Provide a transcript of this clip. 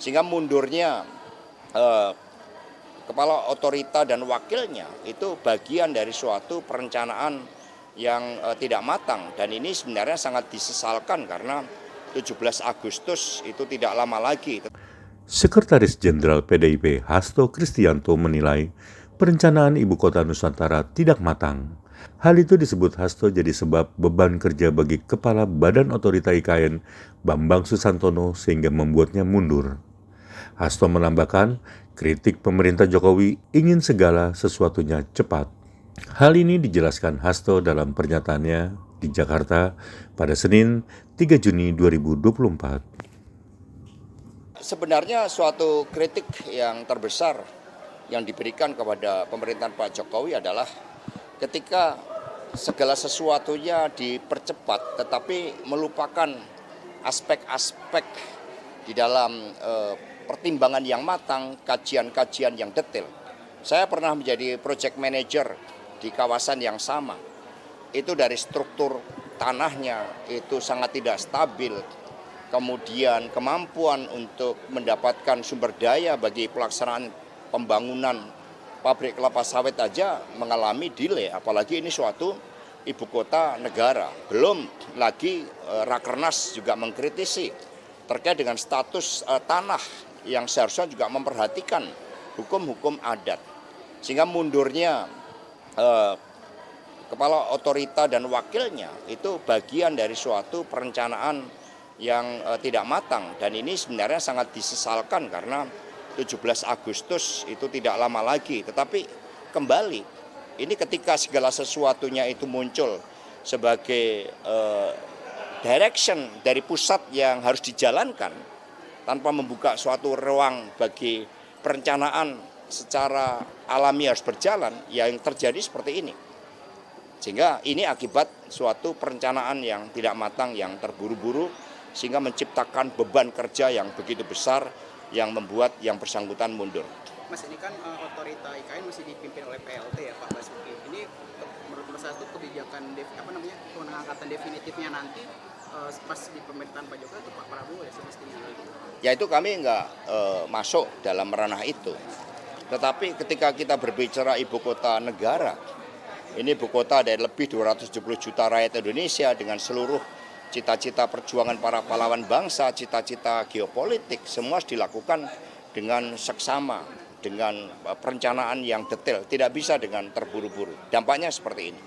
Sehingga mundurnya eh, kepala otorita dan wakilnya itu bagian dari suatu perencanaan yang tidak matang, dan ini sebenarnya sangat disesalkan karena 17 Agustus itu tidak lama lagi. Sekretaris Jenderal PDIP Hasto Kristianto menilai perencanaan ibu kota Nusantara tidak matang. Hal itu disebut Hasto jadi sebab beban kerja bagi Kepala Badan Otorita IKN Bambang Susantono sehingga membuatnya mundur. Hasto menambahkan, kritik pemerintah Jokowi ingin segala sesuatunya cepat. Hal ini dijelaskan Hasto dalam pernyataannya di Jakarta pada Senin 3 Juni 2024. Sebenarnya suatu kritik yang terbesar yang diberikan kepada pemerintahan Pak Jokowi adalah ketika segala sesuatunya dipercepat tetapi melupakan aspek-aspek di dalam pertimbangan yang matang, kajian-kajian yang detail. Saya pernah menjadi project manager di kawasan yang sama. Itu dari struktur tanahnya itu sangat tidak stabil. Kemudian kemampuan untuk mendapatkan sumber daya bagi pelaksanaan pembangunan pabrik kelapa sawit aja mengalami delay, apalagi ini suatu ibu kota negara. Belum lagi Rakernas juga mengkritisi terkait dengan status tanah yang seharusnya juga memperhatikan hukum-hukum adat. Sehingga mundurnya kepala otorita dan wakilnya itu bagian dari suatu perencanaan yang tidak matang, dan ini sebenarnya sangat disesalkan karena 17 Agustus itu tidak lama lagi. Tetapi kembali, ini ketika segala sesuatunya itu muncul sebagai direction dari pusat yang harus dijalankan tanpa membuka suatu ruang bagi perencanaan secara alami harus berjalan, yang terjadi seperti ini. Sehingga ini akibat suatu perencanaan yang tidak matang, yang terburu-buru, sehingga menciptakan beban kerja yang begitu besar yang membuat yang bersangkutan mundur. Mas, ini kan otorita IKN masih dipimpin oleh PLT ya Pak Basuki. Ini menurut Mas itu kebijakan pengangkatan definitifnya nanti pas di pemerintahan Pak Jokowi atau Pak Prabowo ya semestinya? Ya itu kami nggak masuk dalam ranah itu. Tetapi ketika kita berbicara ibu kota negara, ini ibu kota dari lebih 270 juta rakyat Indonesia dengan seluruh cita-cita perjuangan para pahlawan bangsa, cita-cita geopolitik, semua harus dilakukan dengan seksama, dengan perencanaan yang detail, tidak bisa dengan terburu-buru. Dampaknya seperti ini.